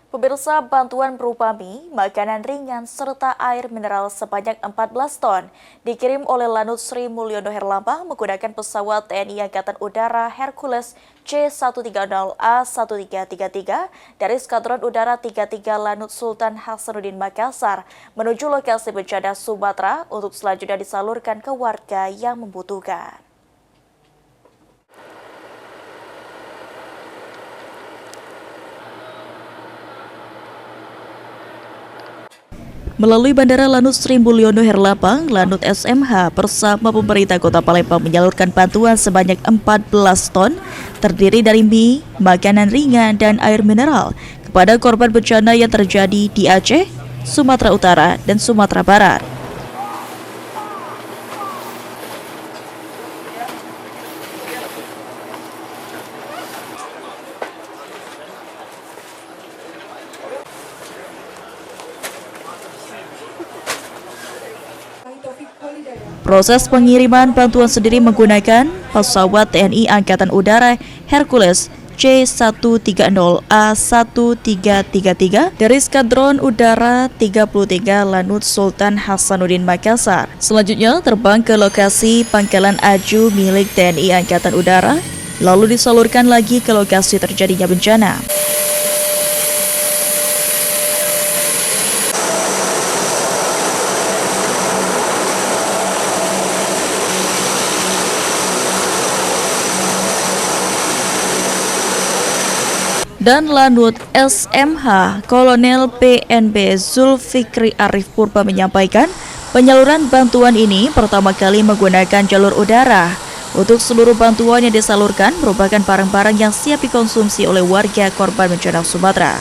Pemirsa, bantuan berupa mie, makanan ringan, serta air mineral sebanyak 14 ton dikirim oleh Lanut Sri Mulyono Herlambang menggunakan pesawat TNI Angkatan Udara Hercules C-130A-1333 dari Skadron Udara 33 Lanut Sultan Hasanuddin Makassar menuju lokasi bencana Sumatera untuk selanjutnya disalurkan ke warga yang membutuhkan. Melalui Bandara Lanut Sri Mulyono Herlambang, Lanut SMH bersama pemerintah Kota Palembang menyalurkan bantuan sebanyak 14 ton terdiri dari mie, makanan ringan, dan air mineral kepada korban bencana yang terjadi di Aceh, Sumatera Utara, dan Sumatera Barat. Proses pengiriman bantuan sendiri menggunakan pesawat TNI Angkatan Udara Hercules C-130A-1333 dari Skadron Udara 33 Lanut Sultan Hasanuddin Makassar. Selanjutnya terbang ke lokasi Pangkalan Aju milik TNI Angkatan Udara, lalu disalurkan lagi ke lokasi terjadinya bencana. Dan Lanut SMH Kolonel PNB Zulfikri Arif Purba menyampaikan penyaluran bantuan ini pertama kali menggunakan jalur udara. Untuk seluruh bantuan yang disalurkan merupakan barang-barang yang siap dikonsumsi oleh warga korban bencana Sumatera.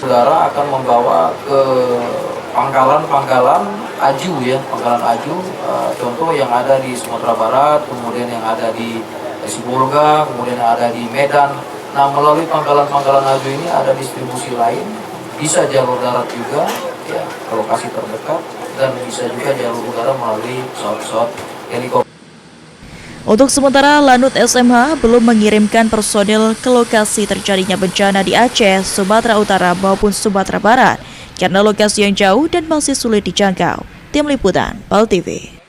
Udara akan membawa ke pangkalan Aju ya, pangkalan Aju, contoh yang ada di Sumatera Barat, kemudian yang ada di Sibolga, kemudian ada di Medan. Nah, melalui pangkalan Aju ini ada distribusi lain, bisa jalur darat juga ya ke lokasi terdekat, dan bisa juga jalur udara melalui pesawat-pesawat helikopter. Untuk sementara, Lanut SMH belum mengirimkan personil ke lokasi terjadinya bencana di Aceh, Sumatera Utara maupun Sumatera Barat karena lokasi yang jauh dan masih sulit dijangkau. Tim Liputan, PAL TV.